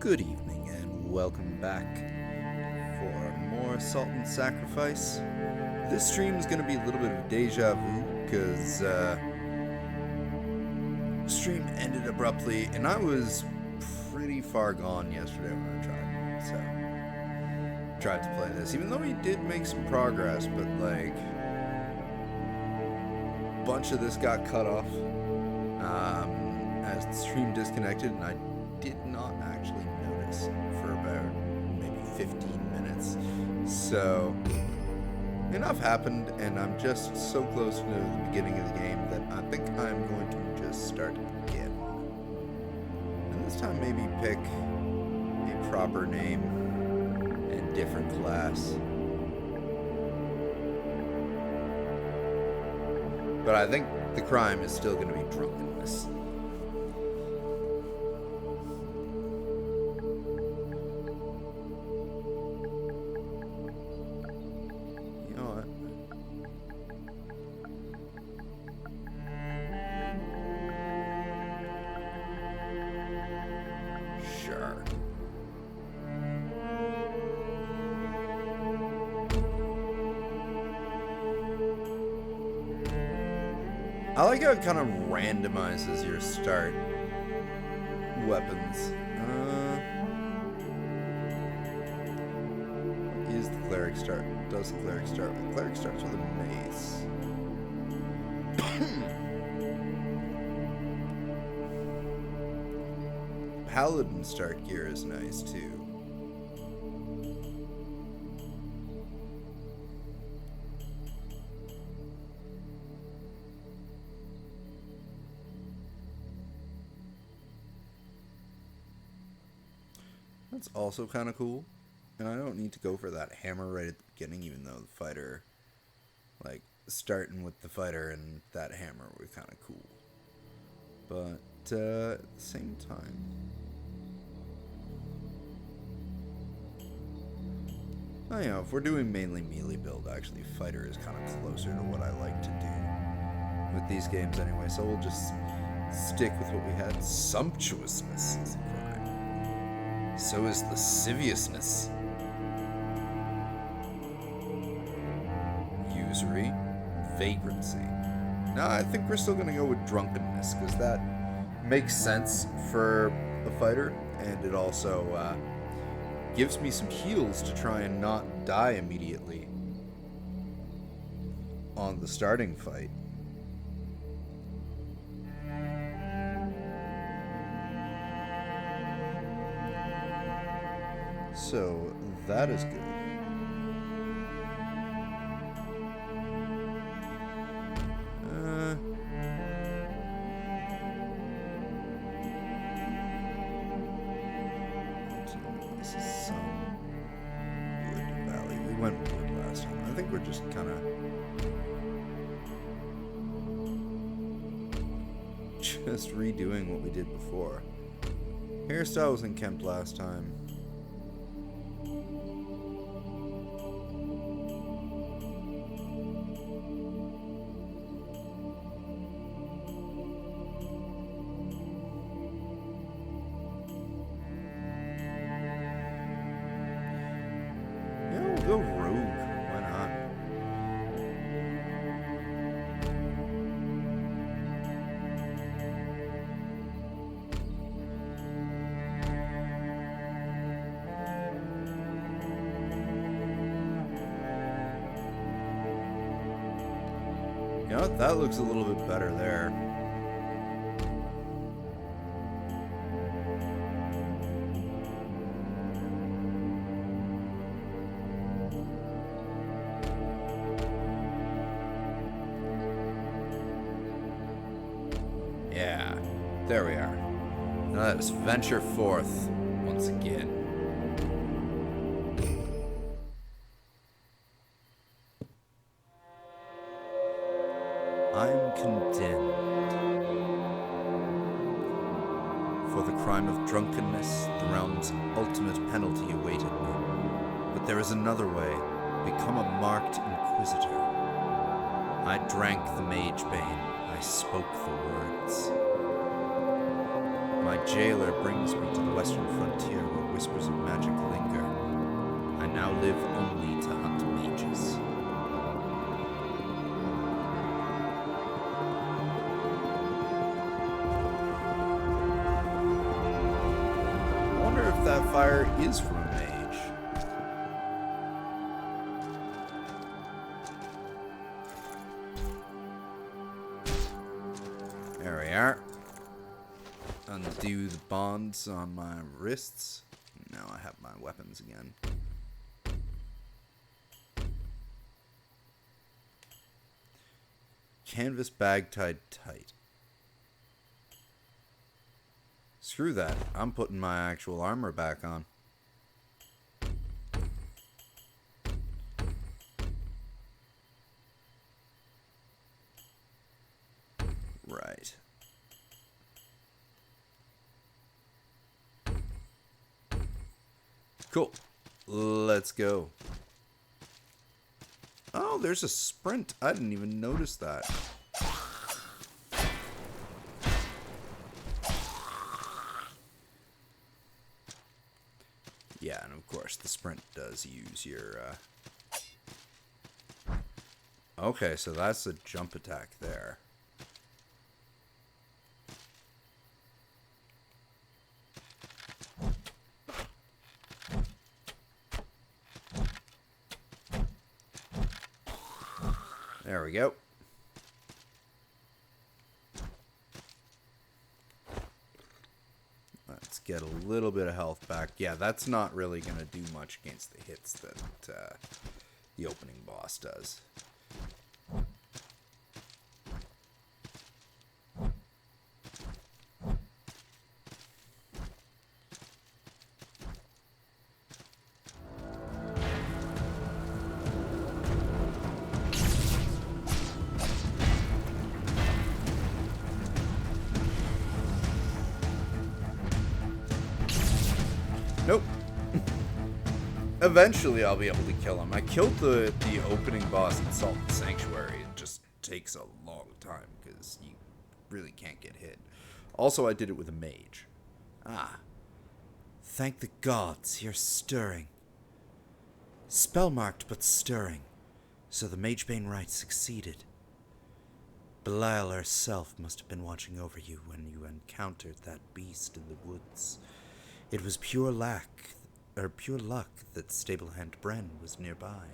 Good evening and welcome back for more Salt and Sacrifice. This stream is going to be a little bit of deja vu because stream ended abruptly and I was pretty far gone yesterday when I tried. So, tried to play this, even though we did make some progress, but like a bunch of this got cut off as the stream disconnected, and I did not actually notice for about maybe 15 minutes. So enough happened, and I'm just so close to the beginning of the game that I think I'm going to just start again. And this time maybe pick a proper name and different class. But I think the crime is still going to be drunkenness. I like how it kind of randomizes your start weapons. What is the cleric start? Does the cleric start with? Cleric starts with a mace. Paladin start gear is nice too. That's also kind of cool, and I don't need to go for that hammer right at the beginning, even though the fighter, like, starting with the fighter and that hammer would be kind of cool. But at the same time, you know, if we're doing mainly melee build, actually fighter is kind of closer to what I like to do with these games anyway, so we'll just stick with what we had. Sumptuousness is a crime. So is lasciviousness. Usury. Vagrancy. No, I think we're still going to go with drunkenness, because that makes sense for a fighter, and it also gives me some heals to try and not die immediately on the starting fight. So, that is good. This is some wood valley. We went wood last time. I think we're just kind of just redoing what we did before. Hairstyle was unkempt last time. Go rogue. Why not? You know, that looks a little bit better there. Yeah, there we are. Now let us venture forth once again. I'm condemned for the crime of drunkenness. The realm's ultimate penalty awaited me. But there is another way. Become a marked inquisitor. I drank the mage bane. I spoke the words. my jailer brings me to the western frontier where whispers of magic linger. I now live only to hunt mages. I wonder if that fire is from a mage. There we are. Undo the bonds on my wrists. Now I have my weapons again. Canvas bag tied tight. Screw that. I'm putting my actual armor back on. Right. Cool. Let's go. Oh, there's a sprint. I didn't even notice that. Yeah, and of course the sprint does use your... Okay, so that's a jump attack there. There we go. Let's get a little bit of health back. Yeah, that's not really going to do much against the hits that the opening boss does. Nope. Eventually I'll be able to kill him. I killed the opening boss in Salt and Sanctuary. It just takes a long time because you really can't get hit. Also, I did it with a mage. Ah. Thank the gods, you're stirring. Spellmarked but stirring. So the Magebane rite succeeded. Belial herself must have been watching over you when you encountered that beast in the woods. It was pure luck that Stablehand Bren was nearby.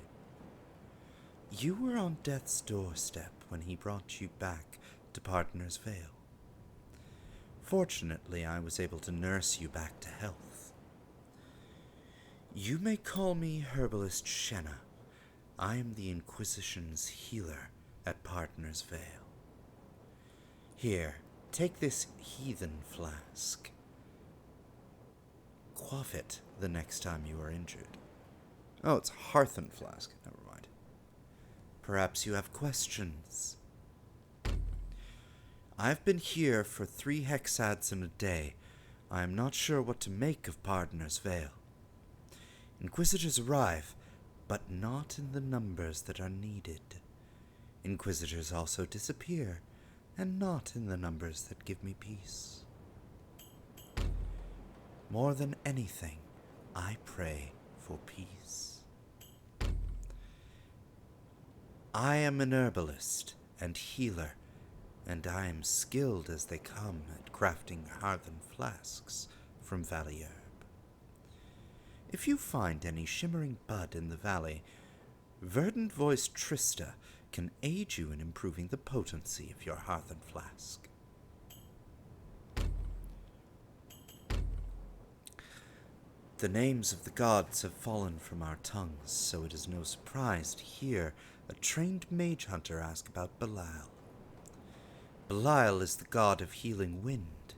You were on death's doorstep when he brought you back to Partner's Vale. Fortunately, I was able to nurse you back to health. You may call me Herbalist Shenna. I am the Inquisition's healer at Partner's Vale. Here, take this heathen flask. Quaff it the next time you are injured. Oh, it's Hearthen Flask. Never mind. Perhaps you have questions. I've been here for 3 hexads in a day. I am not sure what to make of Partner's Vale. Inquisitors arrive, but not in the numbers that are needed. Inquisitors also disappear, and not in the numbers that give me peace. More than anything, I pray for peace. I am an herbalist and healer, and I am skilled as they come at crafting Hearthen flasks from valley herb. If you find any shimmering bud in the valley, verdant-voiced Trista can aid you in improving the potency of your Hearthen flask. The names of the gods have fallen from our tongues, so it is no surprise to hear a trained mage hunter ask about Belial. Belial is the god of healing wind.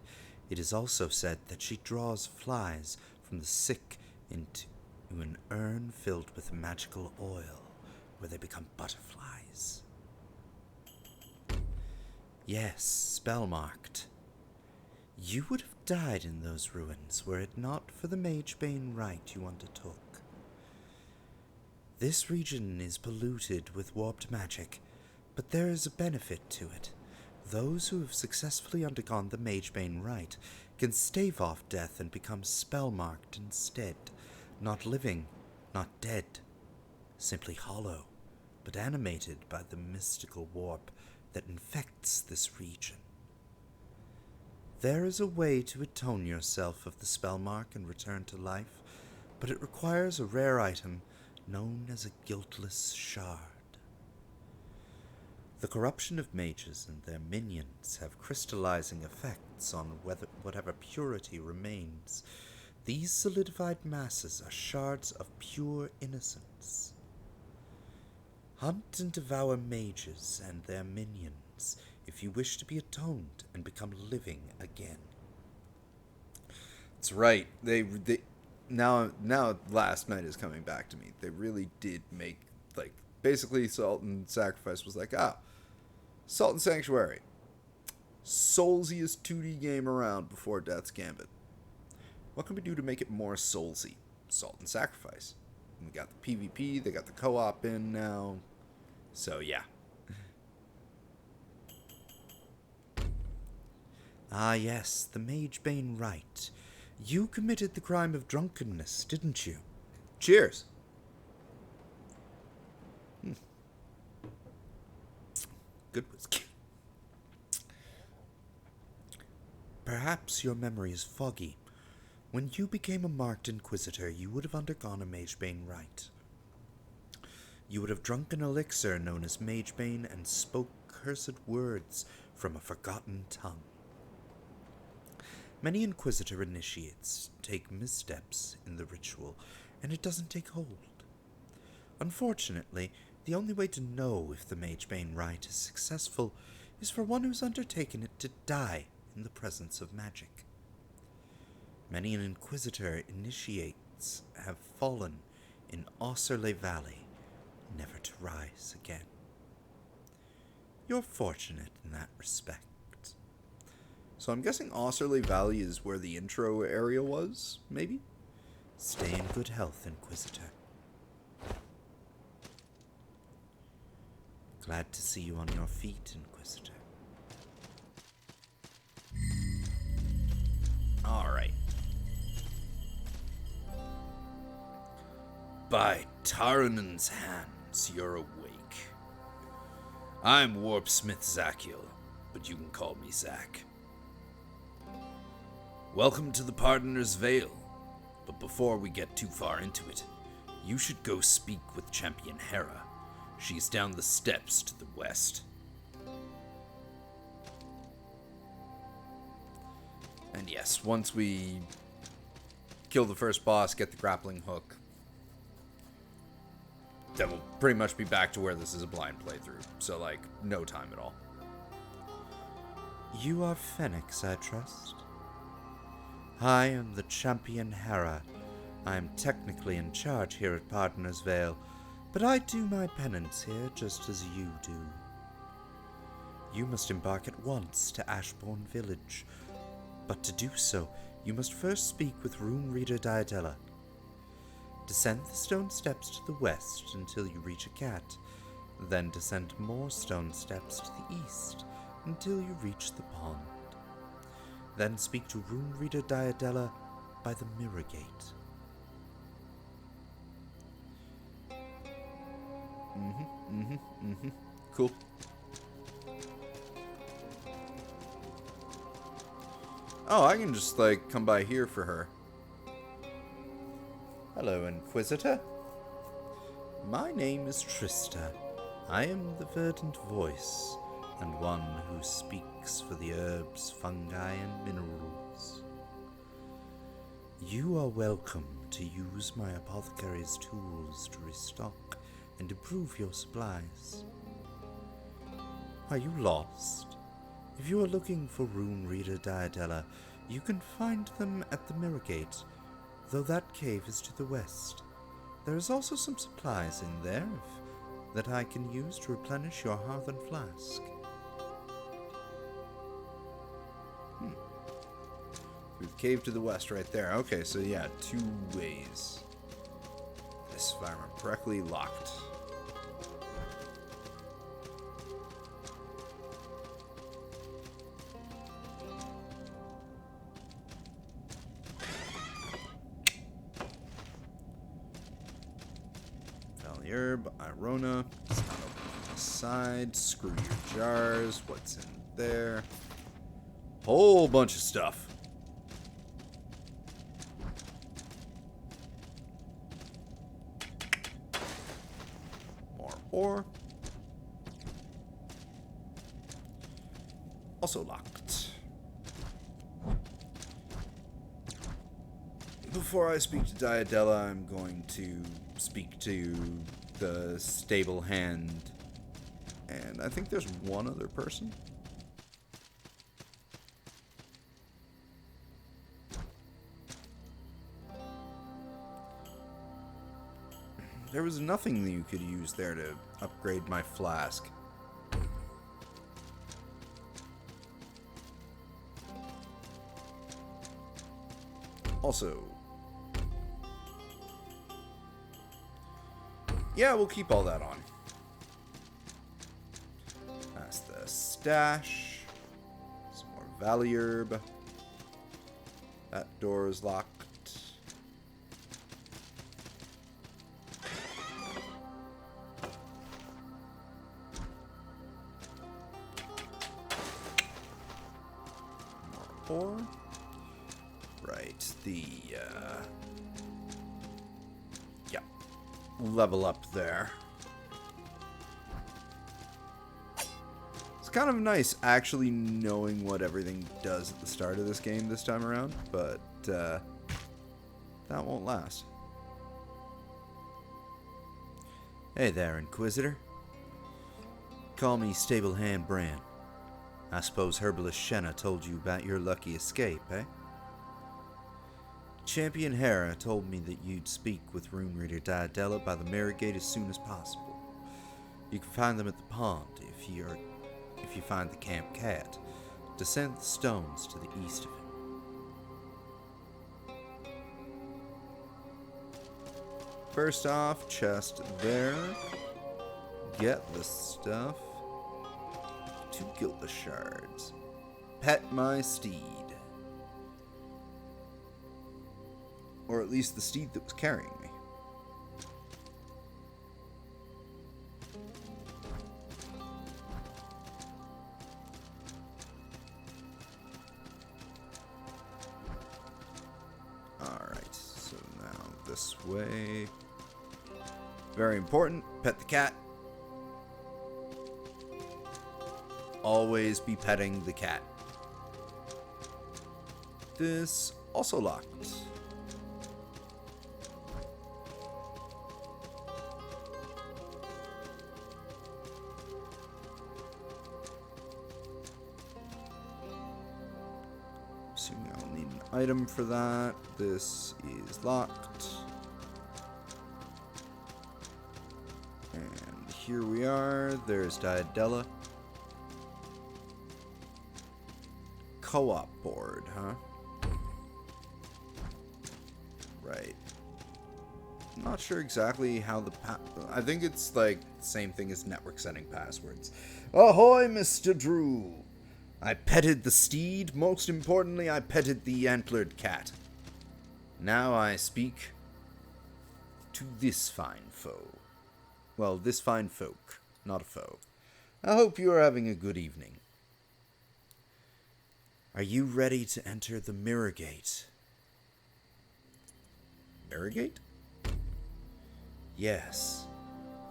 It is also said that she draws flies from the sick into an urn filled with magical oil, where they become butterflies. Yes, Spellmarked. You would have died in those ruins were it not for the Magebane rite you undertook. This region is polluted with warped magic, but there is a benefit to it. Those who have successfully undergone the Magebane rite can stave off death and become spellmarked instead, not living, not dead, simply hollow, but animated by the mystical warp that infects this region. There is a way to atone yourself of the spellmark and return to life, but it requires a rare item known as a guiltless shard. The corruption of mages and their minions have crystallizing effects on whatever purity remains. These solidified masses are shards of pure innocence. Hunt and devour mages and their minions if you wish to be atoned and become living again. That's right. They now Last Night is coming back to me. They really did make, like, basically Salt and Sacrifice was like, Salt and Sanctuary, soulsiest 2D game around before Death's Gambit. What can we do to make it more soulsy? Salt and Sacrifice. We got the PvP, they got the co-op in now. So yeah. Ah yes, the Magebane Rite. You committed the crime of drunkenness, didn't you? Cheers. Good whiskey. Perhaps your memory is foggy. When you became a marked inquisitor, you would have undergone a Magebane Rite. You would have drunk an elixir known as Magebane and spoke cursed words from a forgotten tongue. Many Inquisitor initiates take missteps in the ritual, and it doesn't take hold. Unfortunately, the only way to know if the Magebane Rite is successful is for one who's undertaken it to die in the presence of magic. Many an Inquisitor initiates have fallen in Osserley Valley, never to rise again. You're fortunate in that respect. So I'm guessing Osserley Valley is where the intro area was, maybe? Stay in good health, Inquisitor. Glad to see you on your feet, Inquisitor. Alright. By Taranan's hands, you're awake. I'm Warpsmith Zachiel, but you can call me Zach. Welcome to the Pardoner's Vale, but before we get too far into it, you should go speak with Champion Hera. She's down the steps to the west. And yes, once we kill the first boss, get the grappling hook, then we'll pretty much be back to where this is a blind playthrough. So, like, no time at all. You are Phoenix, I trust? I am the Champion Hera. I am technically in charge here at Pardoner's Vale, but I do my penance here just as you do. You must embark at once to Ashbourne Village, but to do so, you must first speak with Rune Reader Diadella. Descend the stone steps to the west until you reach a cat, then descend more stone steps to the east until you reach the pond. Then speak to Rune Reader Diadella by the Mirror Gate. Cool. Oh, I can just, like, come by here for her. Hello, Inquisitor. My name is Trista. I am the Verdant Voice, and one who speaks for the herbs, fungi, and minerals. You are welcome to use my apothecary's tools to restock and improve your supplies. Are you lost? If you are looking for Rune Reader Diadella, you can find them at the Mirror Gate, though that cave is to the west. There is also some supplies in there that I can use to replenish your hearth and flask. We've cave to the west right there. Okay, so yeah, 2 ways. This, if I remember correctly, locked. herb, Irona. It's not open from the side. Screw your jars. What's in there? Whole bunch of stuff. More ore. Also locked. Before I speak to Diadella, I'm going to speak to the stable hand. And I think there's one other person. There was nothing that you could use there to upgrade my flask. Also, yeah, we'll keep all that on. That's the stash. Some more valley herb. That door is locked. More ore. Right, yeah, level up there. It's kind of nice actually knowing what everything does at the start of this game this time around, but that won't last. Hey there, Inquisitor. Call me Stable Hand Bran. I suppose Herbalist Shenna told you about your lucky escape, eh? Champion Hera told me that you'd speak with Rune Reader Diadella by the Mirror Gate as soon as possible. You can find them at the pond if you find the camp cat. Descend the stones to the east of it. First off, chest there. Get the stuff. 2 guiltless shards. Pet my steed. Or at least the steed that was carrying me. Alright, so now this way. Very important, pet the cat. Always be petting the cat. This also locked. Assuming I'll need an item for that. This is locked. And here we are. There's Diadella. Co-op board, huh? Right. I'm not sure exactly how the I think it's like the same thing as network setting passwords. Ahoy, Mr. Drew! I petted the steed. Most importantly, I petted the antlered cat. Now I speak to this fine foe. Well, this fine folk, not a foe. I hope you are having a good evening. Are you ready to enter the Mirror Gate? Mirror Gate? Yes.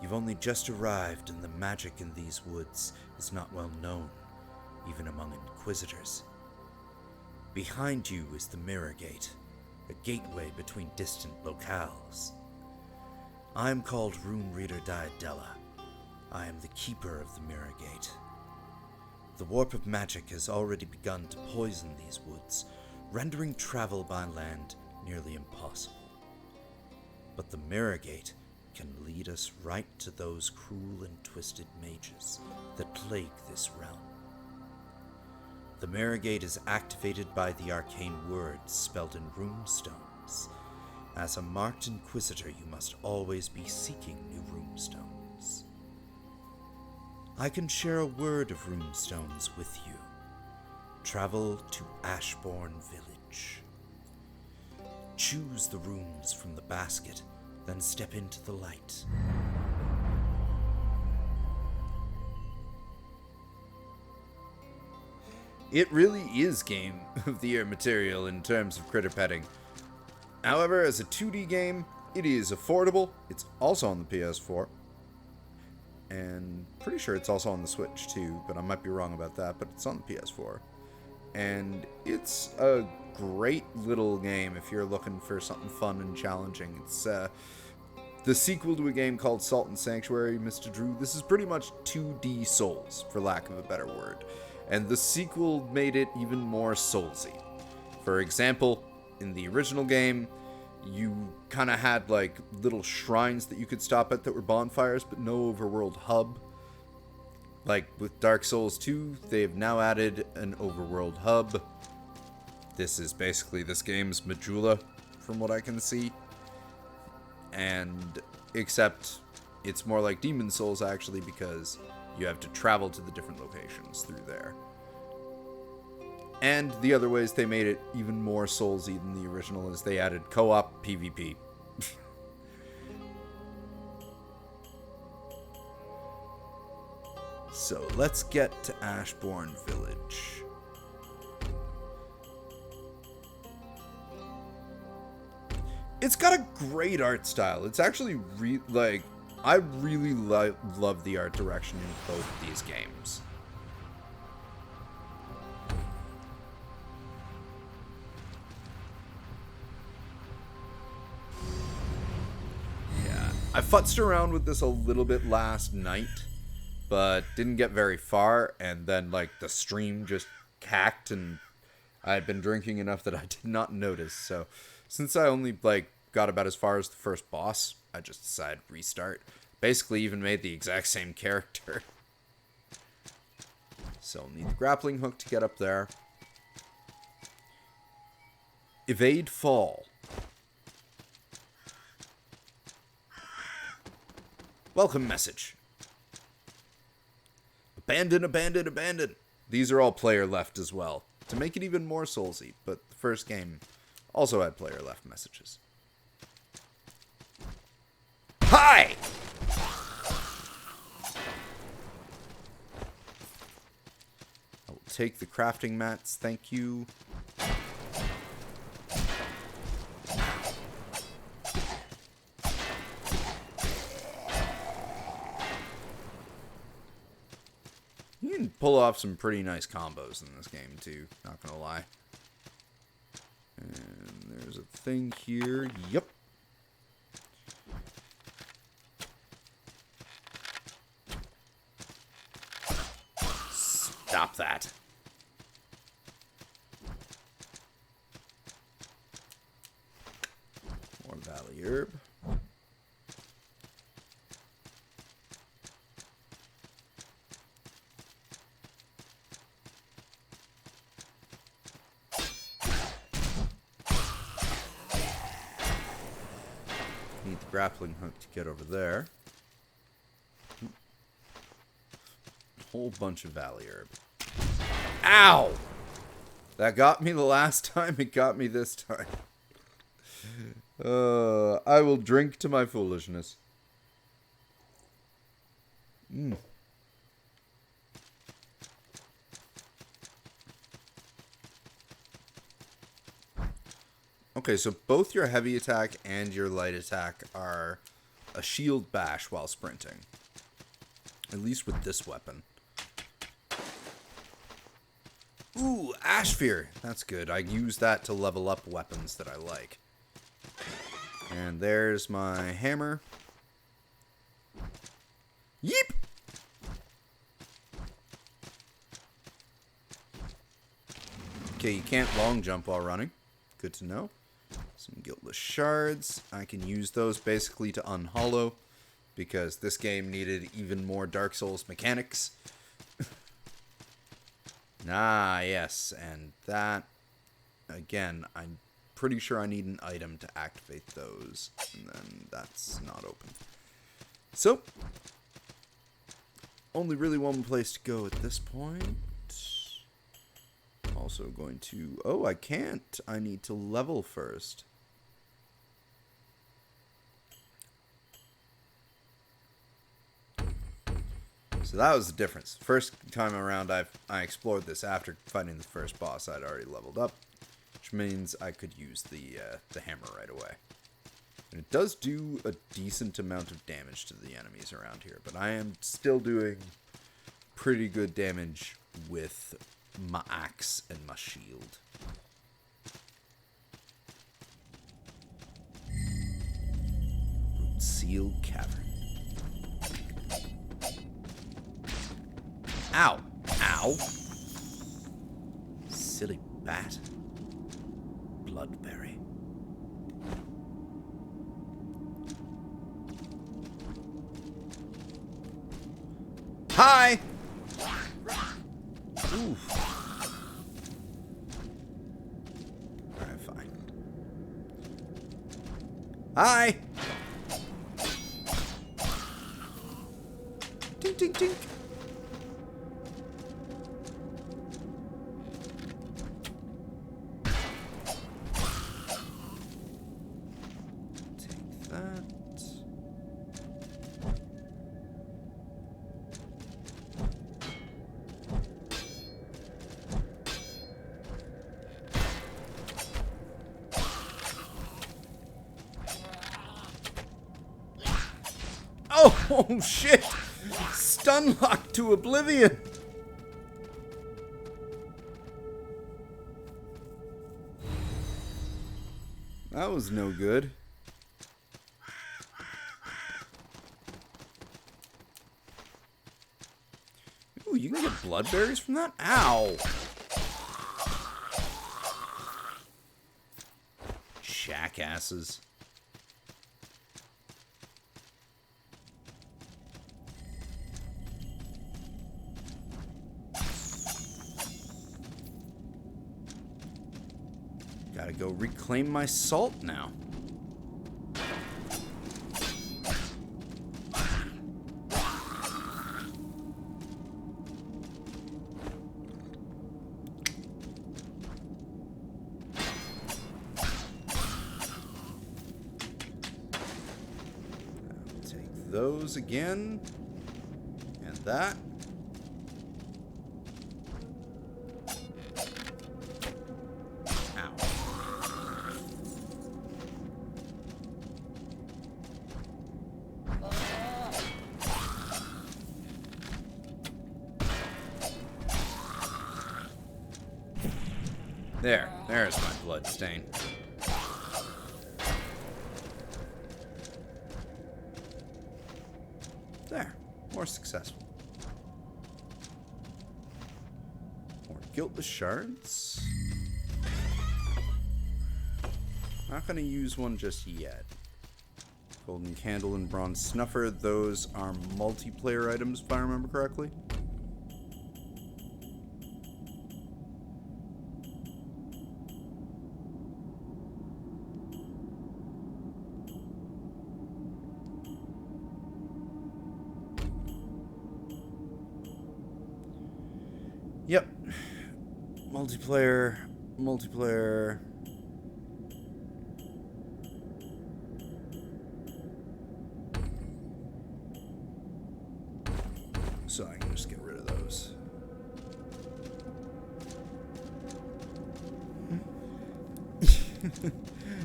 You've only just arrived, and the magic in these woods is not well known, even among Inquisitors. Behind you is the Mirror Gate, a gateway between distant locales. I am called Rune Reader Diadella. I am the keeper of the Mirror Gate. The warp of magic has already begun to poison these woods, rendering travel by land nearly impossible. But the Mirror Gate can lead us right to those cruel and twisted mages that plague this realm. The Mirror Gate is activated by the arcane words spelled in runestones. As a marked Inquisitor, you must always be seeking new runestones. I can share a word of runestones with you. Travel to Ashbourne Village. Choose the runes from the basket, then step into the light. It really is Game of the Year material in terms of critter petting. However, as a 2D game, it is affordable. It's also on the PS4. And pretty sure it's also on the Switch too, but I might be wrong about that, but it's on the PS4. And it's a great little game if you're looking for something fun and challenging. It's the sequel to a game called Salt and Sanctuary, Mr. Drew. This is pretty much 2D Souls, for lack of a better word. And the sequel made it even more soulsy. For example, in the original game, you kind of had like little shrines that you could stop at that were bonfires, but no overworld hub. Like with Dark Souls 2, they've now added an overworld hub. This is basically this game's Majula, from what I can see. And except it's more like Demon Souls actually, because you have to travel to the different locations through there. And the other ways they made it even more soulsy than the original is they added co-op PvP. So let's get to Ashbourne Village. It's got a great art style. It's actually I really love the art direction in both of these games. Yeah, I futzed around with this a little bit last night, but didn't get very far, and then like the stream just cacked and I had been drinking enough that I did not notice. So since I only like got about as far as the first boss, I just decided to restart. Basically even made the exact same character. So I'll need the grappling hook to get up there. Evade fall. Welcome message. Abandon, abandon, abandon. These are all player left as well, to make it even more soulsy, but the first game also had player left messages. Hi! I will take the crafting mats, thank you. You can pull off some pretty nice combos in this game too, not gonna lie. And there's a thing here. Yep. Stop that. More Valley Herb. Need the grappling hook to get over there. Whole bunch of Valley Herb. Ow! That got me the last time, it got me this time. I will drink to my foolishness. Okay, so both your heavy attack and your light attack are a shield bash while sprinting. At least with this weapon. Ooh, Ashfear. That's good. I use that to level up weapons that I like. And there's my hammer. Yeep! Okay, you can't long jump while running. Good to know. Some guiltless shards. I can use those basically to unhollow, because this game needed even more Dark Souls mechanics. Ah, yes, and that, again, I'm pretty sure I need an item to activate those, and then that's not open. So, only really one place to go at this point. Also going to, oh, I can't. I need to level first. So that was the difference. First time around, I explored this after fighting the first boss. I'd already leveled up, which means I could use the hammer right away. And it does do a decent amount of damage to the enemies around here, but I am still doing pretty good damage with my axe and my shield. Root Seal Cavern. Ow! Ow! Silly bat. Bloodberry. Hi! Oof. Alright, fine. Hi! Tink, tink, tink. Take that. Oh, shit! Stun locked to oblivion! That was no good. Ooh, you can get bloodberries from that? Ow! Jackasses. Gotta go reclaim my salt now. I'll take those again. And that. There's my blood stain. There, more successful. More guiltless shards. Not gonna use one just yet. Golden candle and bronze snuffer, those are multiplayer items if I remember correctly. Yep. Multiplayer. So I can just get rid of those.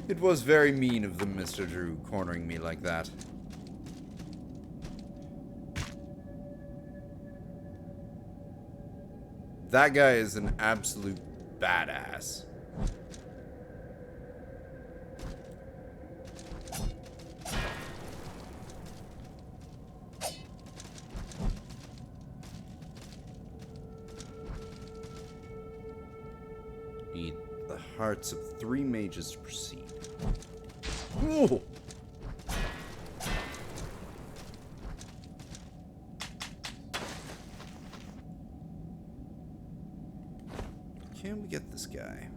It was very mean of them, Mr. Drew, cornering me like that. That guy is an absolute badass. Need the hearts of 3 mages to proceed. Ooh. Can we get this guy?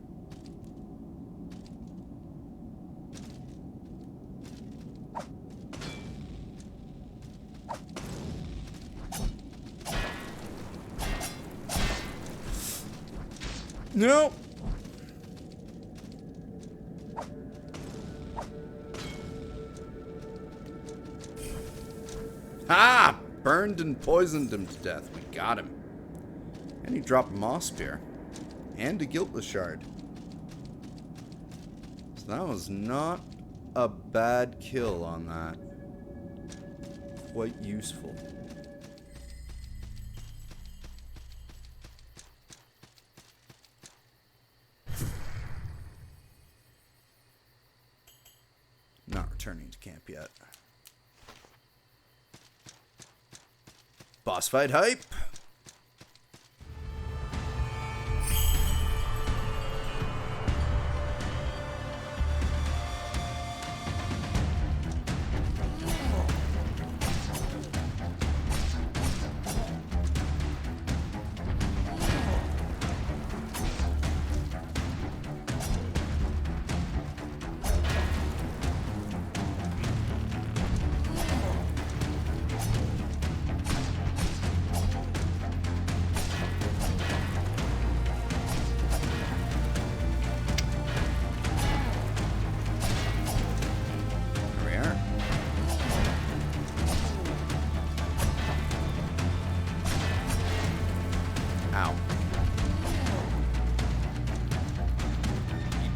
No. Ha! Burn burned and poisoned him to death. We got him. And he dropped Moss Spear. And a Guiltless Shard. So that was not a bad kill on that. Quite useful. Not returning to camp yet. Boss fight hype.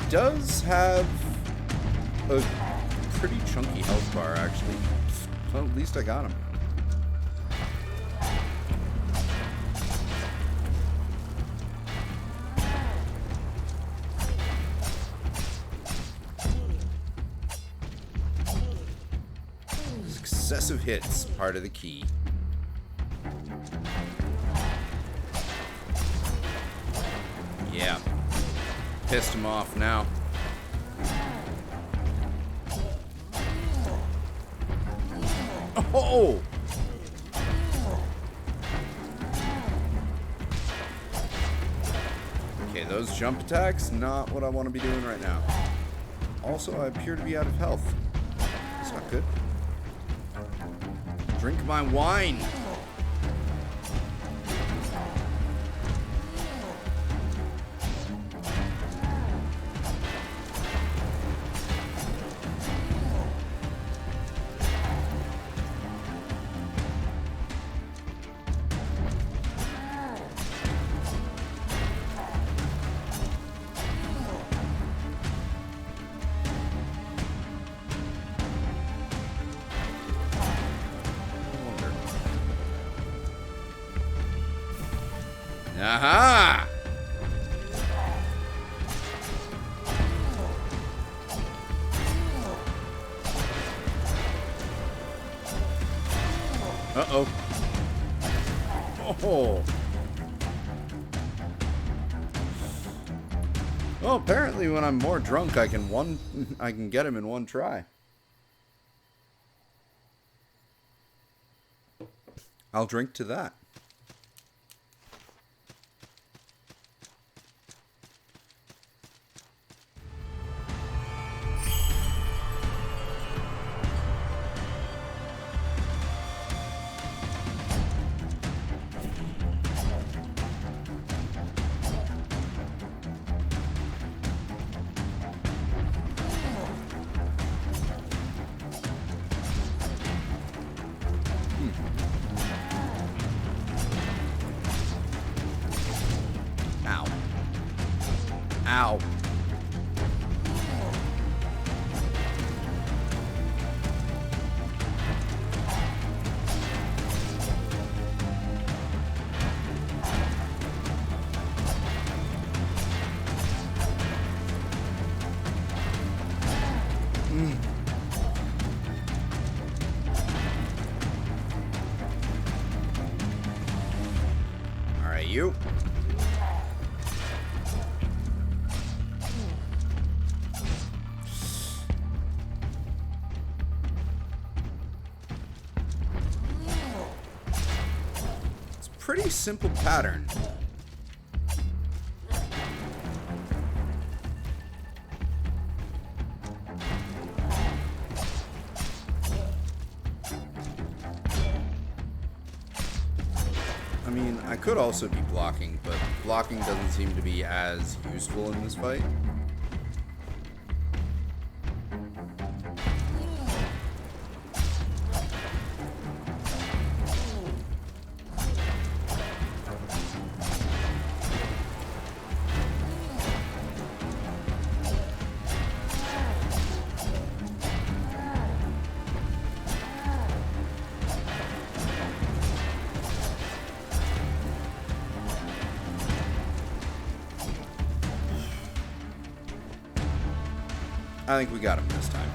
Does have a pretty chunky health bar, actually. Well, at least I got him. Successive hits, part of the key. Yeah. Pissed him off now. Oh! Okay, those jump attacks, not what I want to be doing right now. Also, I appear to be out of health. That's not good. Drink my wine! Aha! Uh-oh. Oh. Well, apparently when I'm more drunk, I can get him in one try. I'll drink to that. Ow. All right, you. Pretty simple pattern. I mean, I could also be blocking, but blocking doesn't seem to be as useful in this fight. I think we got him this time.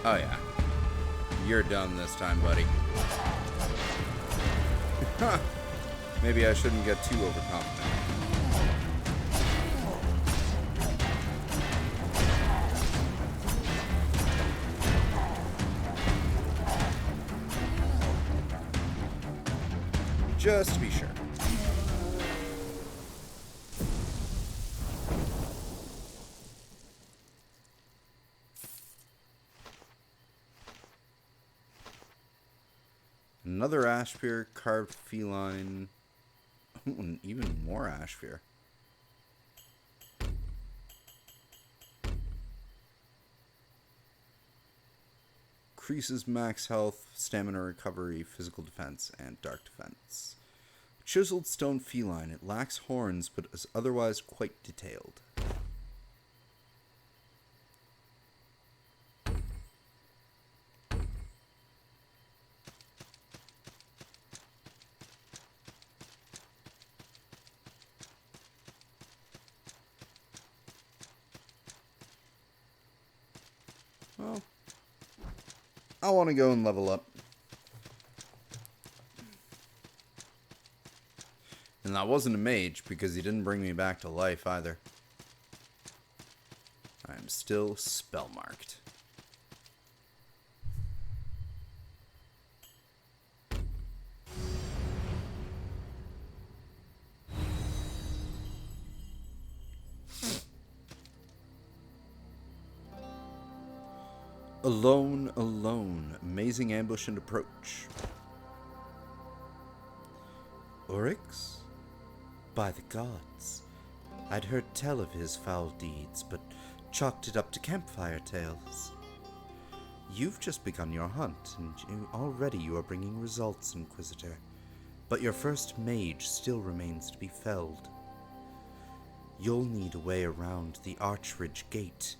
Oh yeah. You're done this time, buddy. Maybe I shouldn't get too overconfident. Just to be sure. Another Ashphere, carved feline. And even more Ashphere. Increases max health, stamina recovery, physical defense, and dark defense. Chiseled stone feline. It lacks horns, but is otherwise quite detailed. Well, I want to go and level up. And that wasn't a mage, because he didn't bring me back to life either. I'm still spellmarked. Alone, alone. Amazing ambush and approach. Oryx? By the gods. I'd heard tell of his foul deeds, but chalked it up to campfire tales. You've just begun your hunt, and already you are bringing results, Inquisitor. But your first mage still remains to be felled. You'll need a way around the Archridge Gate.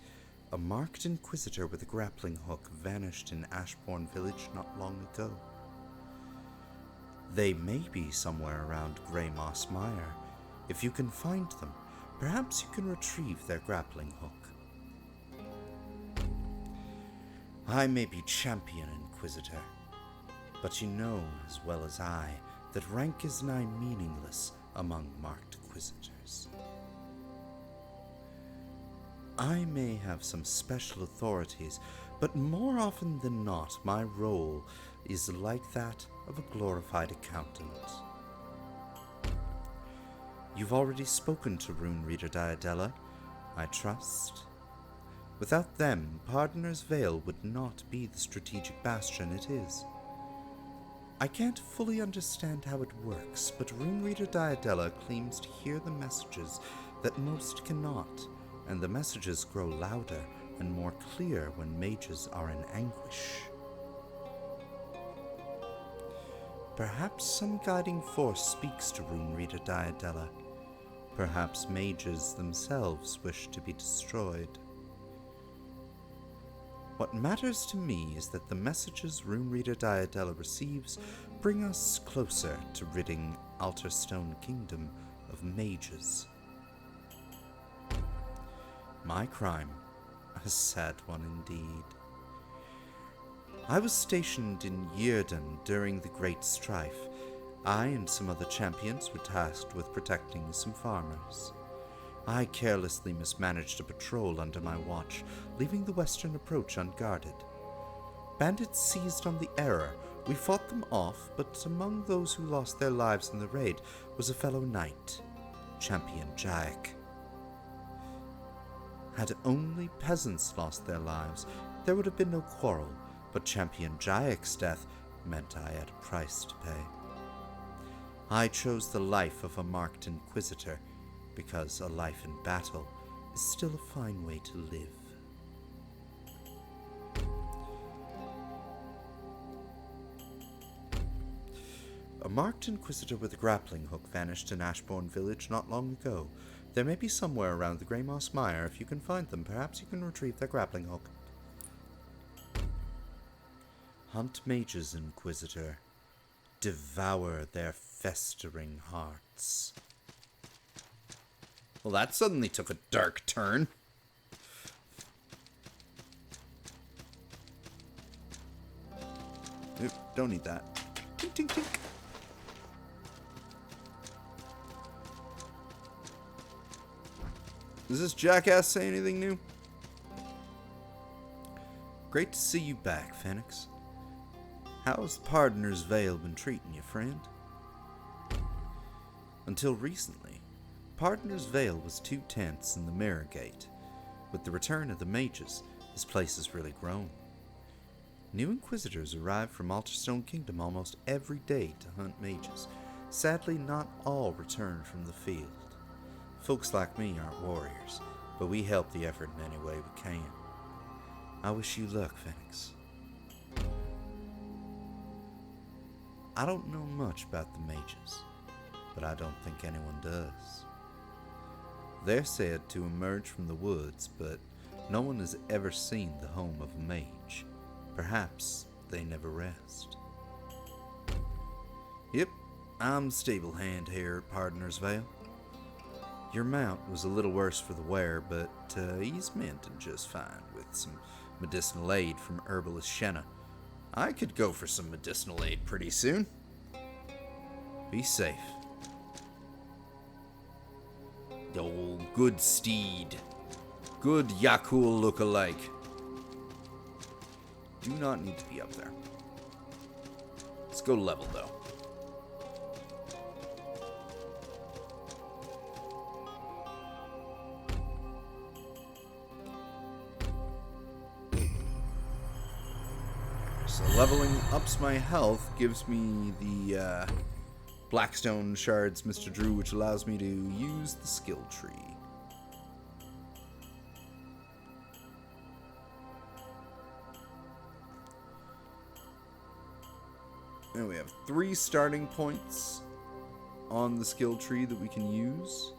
A marked Inquisitor with a grappling hook vanished in Ashbourne Village not long ago. They may be somewhere around Grey Moss Mire. If you can find them, perhaps you can retrieve their grappling hook. I may be champion Inquisitor, but you know as well as I that rank is nigh meaningless among marked Inquisitors. I may have some special authorities, but more often than not, my role is like that of a glorified accountant. You've already spoken to Rune Reader Diadella, I trust. Without them, Pardoner's Vale would not be the strategic bastion it is. I can't fully understand how it works, but Rune Reader Diadella claims to hear the messages that most cannot, and the messages grow louder and more clear when mages are in anguish. Perhaps some guiding force speaks to Rune Reader Diadella. Perhaps mages themselves wish to be destroyed. What matters to me is that the messages Rune Reader Diadella receives bring us closer to ridding Alterstone Kingdom of mages. My crime, a sad one indeed. I was stationed in Yearden during the Great Strife. I and some other champions were tasked with protecting some farmers. I carelessly mismanaged a patrol under my watch, leaving the western approach unguarded. Bandits seized on the error. We fought them off, but among those who lost their lives in the raid was a fellow knight, Champion Jaek. Had only peasants lost their lives, there would have been no quarrel, but Champion Jaek's death meant I had a price to pay. I chose the life of a marked Inquisitor, because a life in battle is still a fine way to live. A marked Inquisitor with a grappling hook vanished in Ashbourne Village not long ago. There may be somewhere around the Grey Moss Mire. If you can find them, perhaps you can retrieve their grappling hook. Hunt mages, Inquisitor. Devour their festering hearts. Well, that suddenly took a dark turn. Oop, don't need that. Tink, tink, tink. Does this jackass say anything new? Great to see you back, Phoenix. How's Pardoner's Vale been treating you, friend? Until recently, Pardoner's Vale was 2 tenths in the Mirror Gate. With the return of the mages, this place has really grown. New Inquisitors arrive from Alterstone Kingdom almost every day to hunt mages. Sadly, not all return from the field. Folks like me aren't warriors, but we help the effort in any way we can. I wish you luck, Phoenix. I don't know much about the mages, but I don't think anyone does. They're said to emerge from the woods, but no one has ever seen the home of a mage. Perhaps they never rest. Yep, I'm stable hand here at Pardoner's Vale. Your mount was a little worse for the wear, but he's mending just fine with some medicinal aid from herbalist Shenna. I could go for some medicinal aid pretty soon. Be safe. Oh, good steed. Good Yakul look-alike. Do not need to be up there. Let's go level, though. So leveling ups my health, gives me the Blackstone Shards Mr. Drew, which allows me to use the skill tree. And we have 3 starting points on the skill tree that we can use.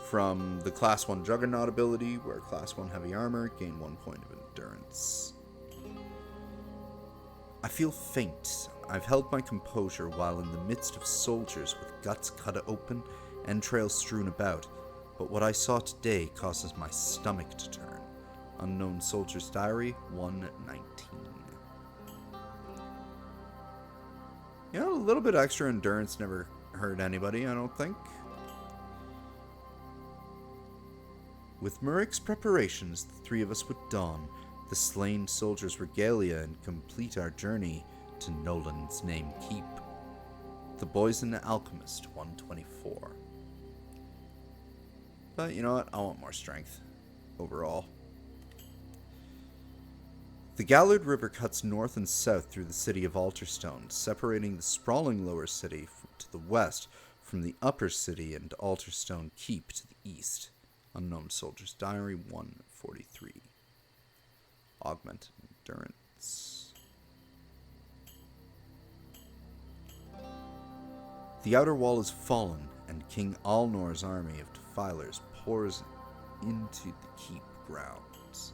From the Class 1 Juggernaut ability, where Class 1 Heavy Armor, gain 1 point of endurance. I feel faint. I've held my composure while in the midst of soldiers with guts cut open, entrails strewn about, but what I saw today causes my stomach to turn. Unknown Soldier's Diary, 119. You know, a little bit extra endurance never hurt anybody, I don't think. With Murrick's preparations, the 3 of us would don the slain soldier's regalia and complete our journey to Nolan's Name Keep. The Poison Alchemist, 124. But you know what? I want more strength overall. The Gallard River cuts north and south through the city of Alterstone, separating the sprawling lower city to the west from the upper city and Alterstone Keep to the east. Unknown Soldier's Diary, 143. Augment endurance. The outer wall is fallen, and King Alnor's army of defilers pours into the keep grounds.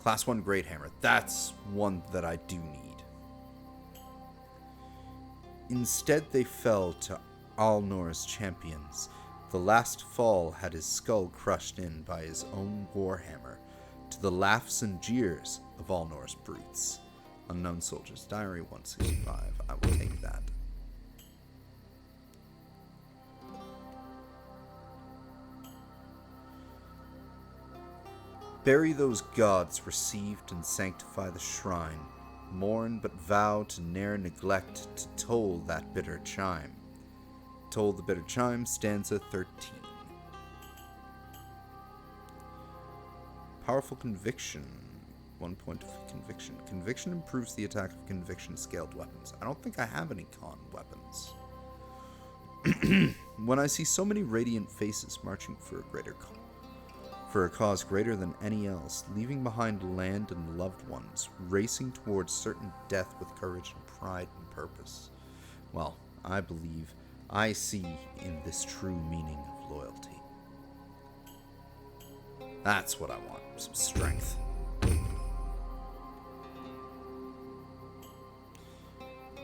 Class 1 Great Hammer. That's one that I do need. Instead, they fell to Alnor's champions. The last fall had his skull crushed in by his own warhammer, to the laughs and jeers of Alnor's brutes. Unknown Soldier's Diary, 165. I will take that. Bury those gods received and sanctify the shrine. Mourn but vow to ne'er neglect to toll that bitter chime. Toll the bitter chime, stanza 13. Powerful conviction. 1 point of conviction. Conviction improves the attack of conviction scaled weapons. I don't think I have any con weapons. When I see so many radiant faces marching for a cause greater than any else, leaving behind land and loved ones, racing towards certain death with courage and pride and purpose, well, I believe I see in this true meaning of loyalty. That's what I want, some strength.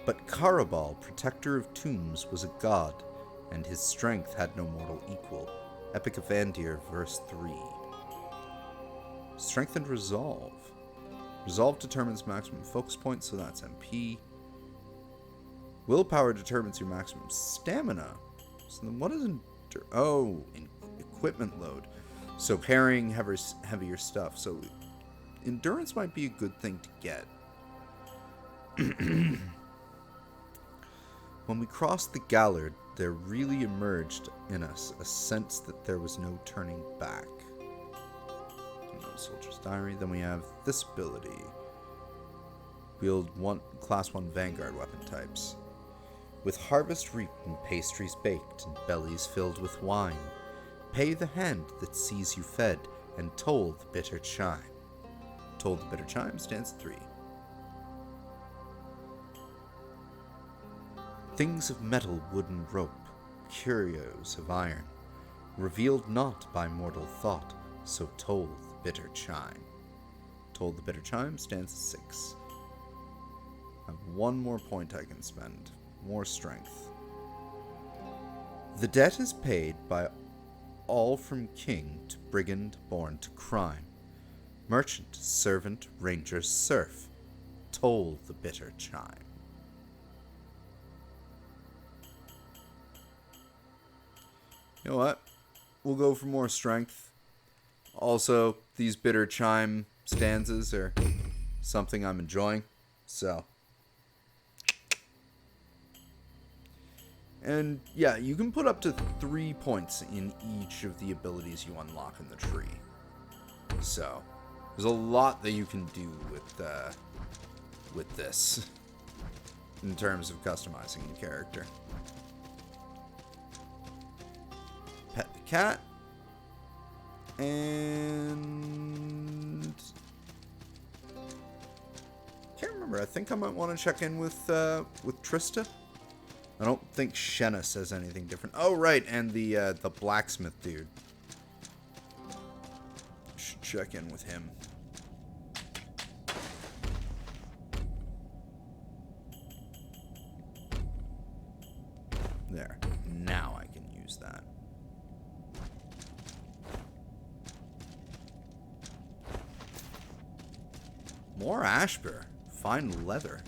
But Karabal, protector of tombs, was a god, and his strength had no mortal equal. Epic of Andir, verse 3. Strength and resolve. Resolve determines maximum focus points, so that's MP. Willpower determines your maximum stamina. So then what is equipment load. So carrying heavier stuff. So endurance might be a good thing to get. When we crossed the Gallard, there really emerged in us a sense that there was no turning back. Soldier's Diary. Then we have this ability. Wield class 1 Vanguard weapon types. With harvest reaped and pastries baked and bellies filled with wine, pay the hand that sees you fed and toll the bitter chime. Toll the bitter chime stands 3. Things of metal, wood, and rope, curios of iron, revealed not by mortal thought, so toll the bitter chime. Toll the bitter chime stands 6. I have one more point I can spend. More strength. The debt is paid by all from king to brigand born to crime. Merchant, servant, ranger, serf. Toll the bitter chime. You know what? We'll go for more strength. Also, these bitter chime stanzas are something I'm enjoying, so. And yeah, you can put up to 3 points in each of the abilities you unlock in the tree. So, there's a lot that you can do with this in terms of customizing your character. Pet the cat. And can't remember. I think I might want to check in with Trista. I don't think Shenna says anything different. Oh right, and the blacksmith dude. Should check in with him. There. Now I can use that. More Ashbur. Fine leather.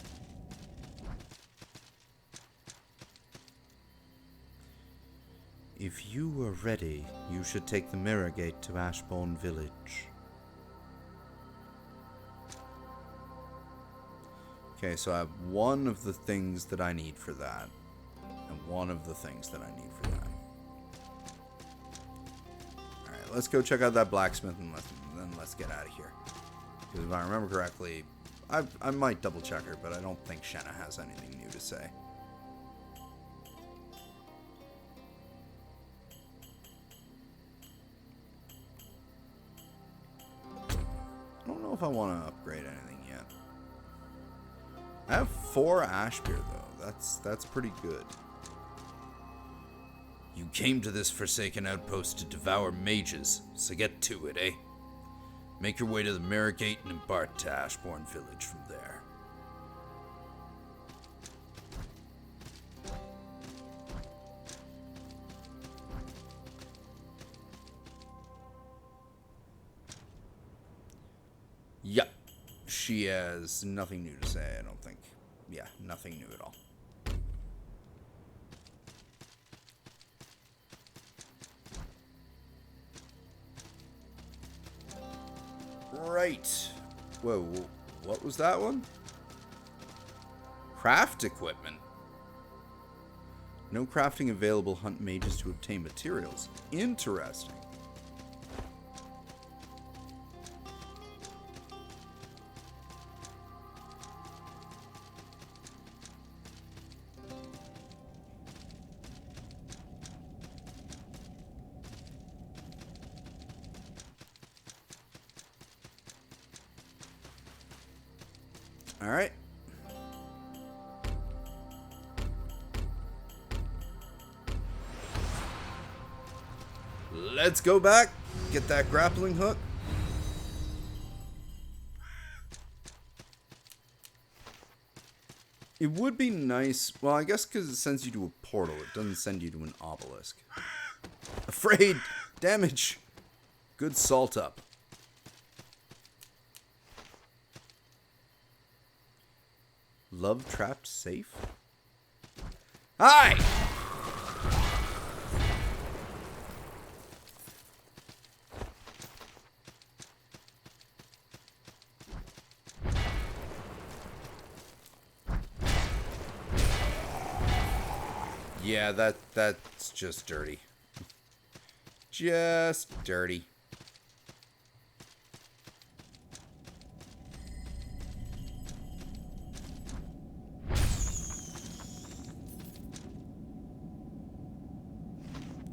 If you are ready, you should take the Mirror Gate to Ashbourne Village. Okay, so I have one of the things that I need for that. And one of the things that I need for that. Alright, let's go check out that blacksmith and then let's get out of here. Because if I remember correctly, I might double check her, but I don't think Shenna has anything new to say. I don't know if I want to upgrade anything yet. I have 4 Ashbeer though. That's pretty good. You came to this forsaken outpost to devour mages, so get to it, eh? Make your way to the Mirror Gate and embark to Ashbourne Village from there. Yep. She has nothing new to say, I don't think. Yeah, nothing new at all. Right. Whoa, what was that one? Craft equipment. No crafting available. Hunt mages to obtain materials. Interesting. All right. Let's go back. Get that grappling hook. It would be nice. Well, I guess because it sends you to a portal. It doesn't send you to an obelisk. Afraid. Damage. Good salt up. Love trapped safe? Hi! Yeah, that's just dirty. Just dirty.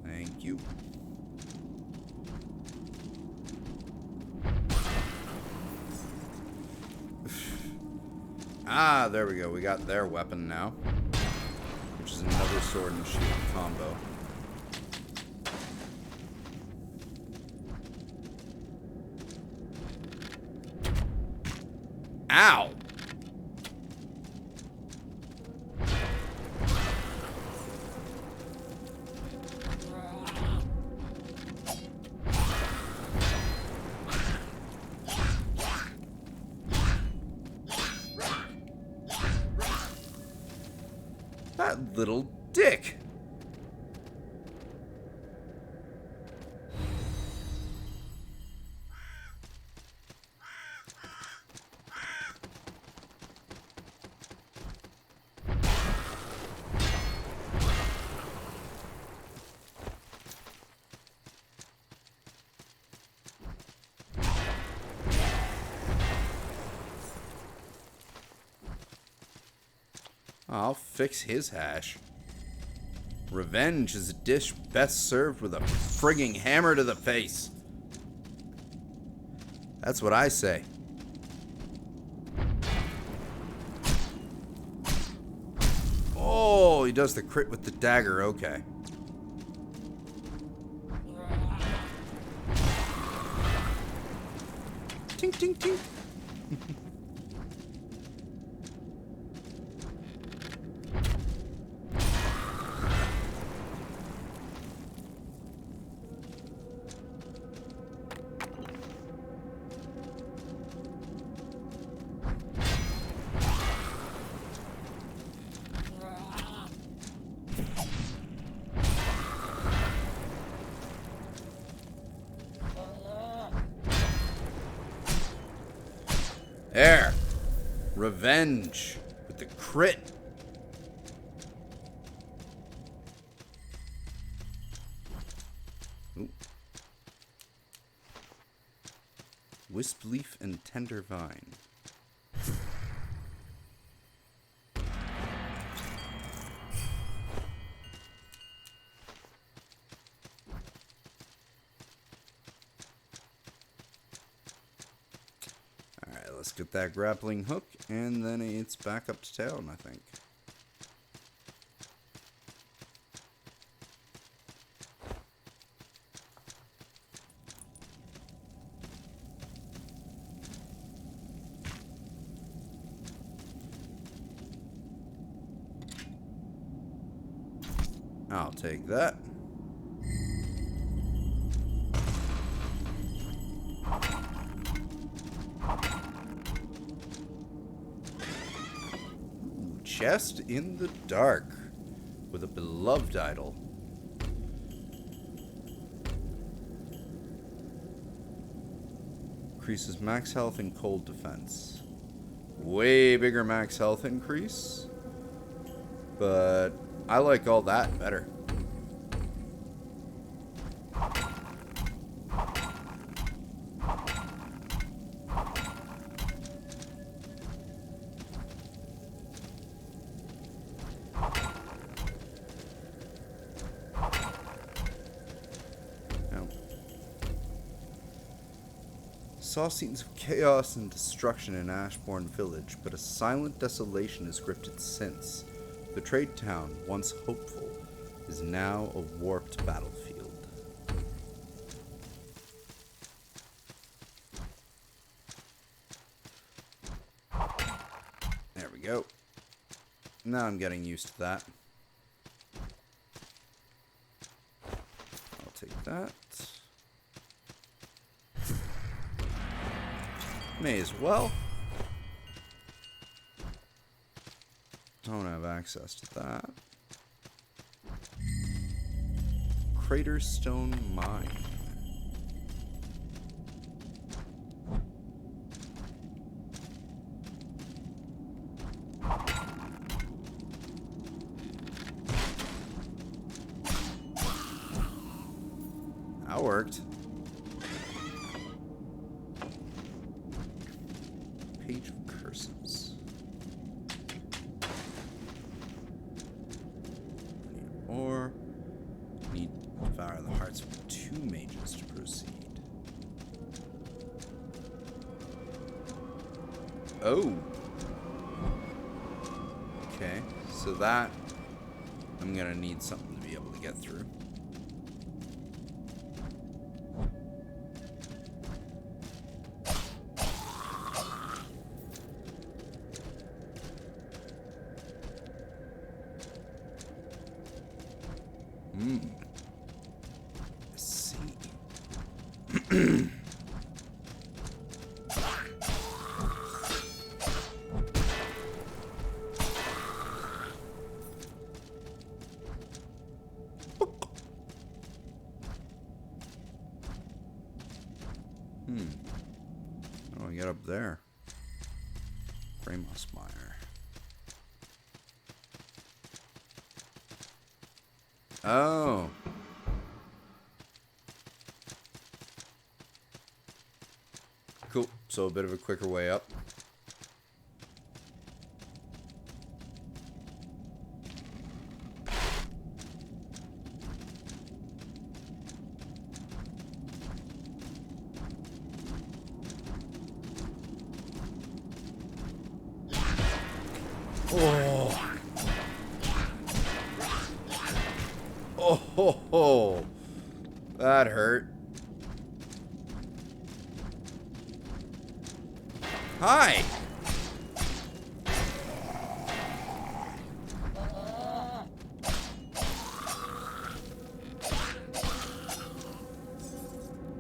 Thank you. Ah, there we go. We got their weapon now. Which is another sword and shield combo. Ow! That little dick. I'll fix his hash. Revenge is a dish best served with a frigging hammer to the face. That's what I say. Oh, he does the crit with the dagger. Okay. Tink, tink, tink. There. Revenge with the crit. Ooh. Wisp leaf and tender vine. Let's get that grappling hook, and then it's back up to town, I think. I'll take that. Chest in the dark with a beloved idol. Increases max health and cold defense. Way bigger max health increase, but I like all that better. Saw scenes of chaos and destruction in Ashbourne Village, but a silent desolation has gripped it since. The trade town, once hopeful, is now a warped battlefield. Now I'm getting used to that. I'll take that. May as well. Don't have access to that. Craterstone Mine. That worked. Page of Curses. Need more. Need to devour the hearts of 2 mages to proceed. Oh. Okay, so that I'm gonna need something to be able to get through. Let's see. How do I get up there? Graymossmire. Oh. Cool. So a bit of a quicker way up. Oh. Oh ho ho. That hurt. Hi.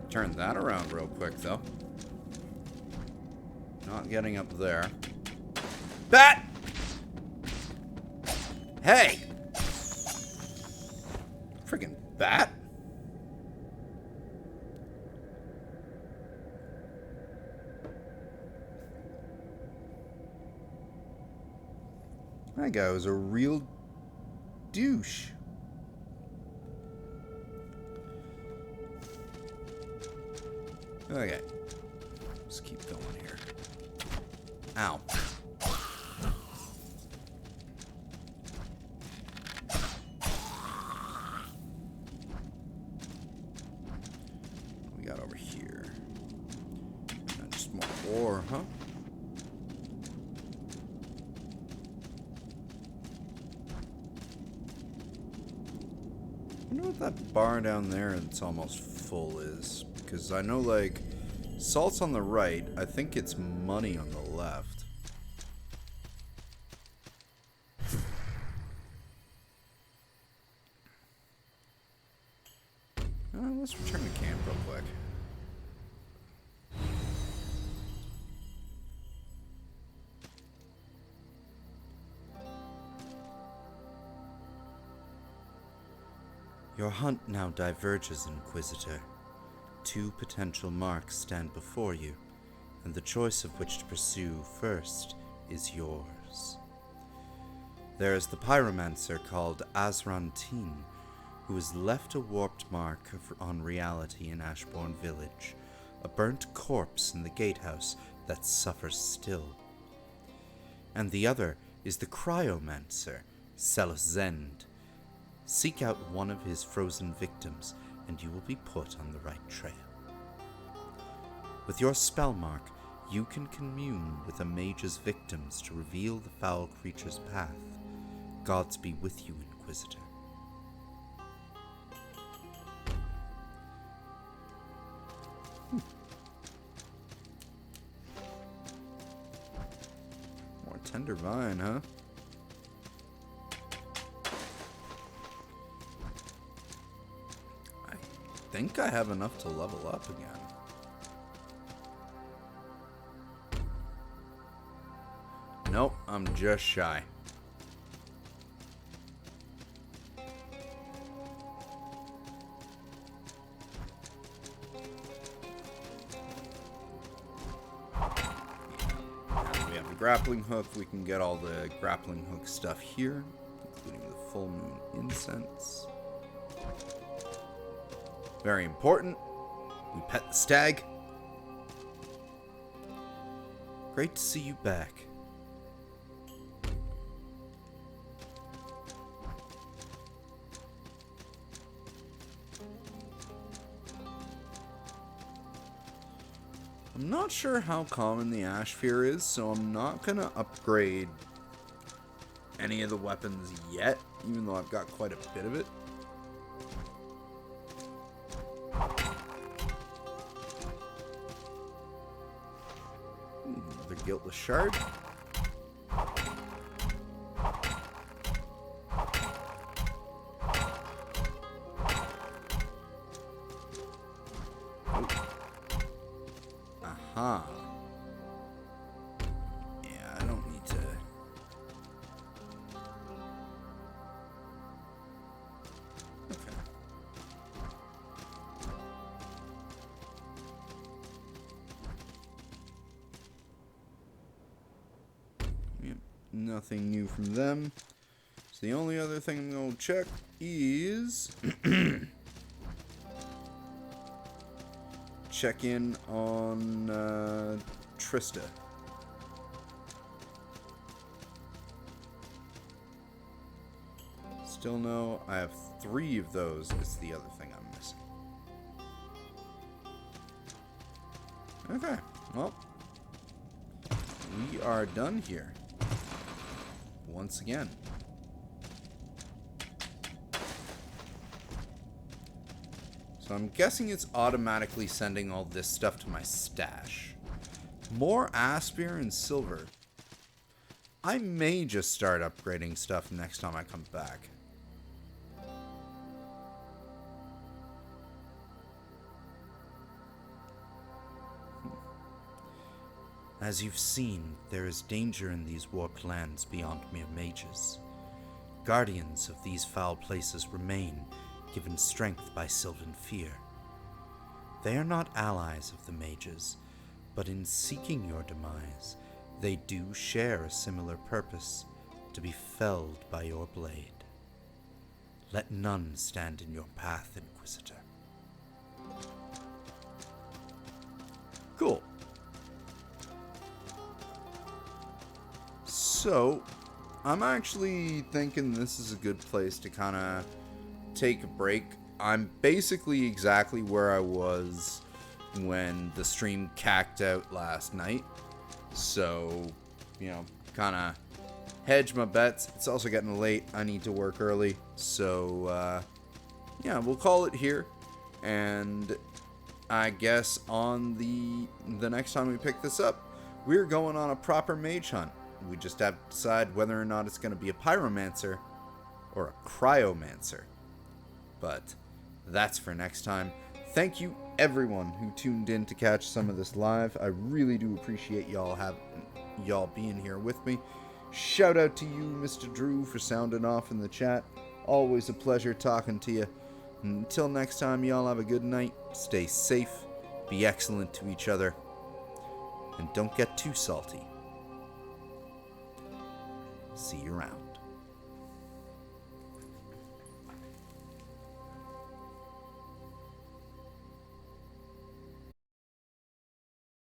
Turn that around real quick though. Not getting up there. Bat! Hey! Friggin' bat! That guy was a real douche. Okay. Let's keep going here. Ow. What we got over here? And just more ore, huh? I wonder what that bar down there that's almost full is. Because I know, like, salt's on the right. I think it's money on the left. Let's return to camp real quick. Your hunt now diverges, Inquisitor. 2 potential marks stand before you, and the choice of which to pursue first is yours. There is the pyromancer called Azrantin, who has left a warped mark on reality in Ashbourne Village, a burnt corpse in the gatehouse that suffers still. And the other is the cryomancer, Celestzend. Seek out one of his frozen victims, and you will be put on the right trail. With your spellmark, you can commune with a mage's victims to reveal the foul creature's path. Gods be with you, Inquisitor. More tender vine, huh? think I have enough to level up again. Nope, I'm just shy. We have the grappling hook. We can get all the grappling hook stuff here, including the full moon incense. Very important. We pet the stag. Great to see you back. I'm not sure how common the ash fear is, so I'm not gonna upgrade any of the weapons yet, even though I've got quite a bit of it. Another guiltless shard. Aha. Yeah, I don't need to. Okay. Yep, nothing new from them. So the only other thing I'm going to check is check in on Trista. Still no. I have 3 of those. It's the other thing I'm missing. Okay. Well, we are done here. Once again. So I'm guessing it's automatically sending all this stuff to my stash. More Aspir and silver. I may just start upgrading stuff next time I come back. As you've seen, there is danger in these warped lands beyond mere mages. Guardians of these foul places remain, given strength by Sylvan fear. They are not allies of the mages, but in seeking your demise, they do share a similar purpose, to be felled by your blade. Let none stand in your path, Inquisitor. Cool. So, I'm actually thinking this is a good place to kind of take a break. I'm basically exactly where I was when the stream cacked out last night. So, you know, kind of hedge my bets. It's also getting late. I need to work early. So, yeah, we'll call it here. And I guess on the next time we pick this up, we're going on a proper mage hunt. We just have to decide whether or not it's going to be a pyromancer or a cryomancer. But that's for next time. Thank you everyone who tuned in to catch some of this live. I really do appreciate y'all being here with me. Shout out to you, Mr. Drew, for sounding off in the chat. Always a pleasure talking to you. Until next time, y'all have a good night. Stay safe, be excellent to each other, and don't get too salty. See you around.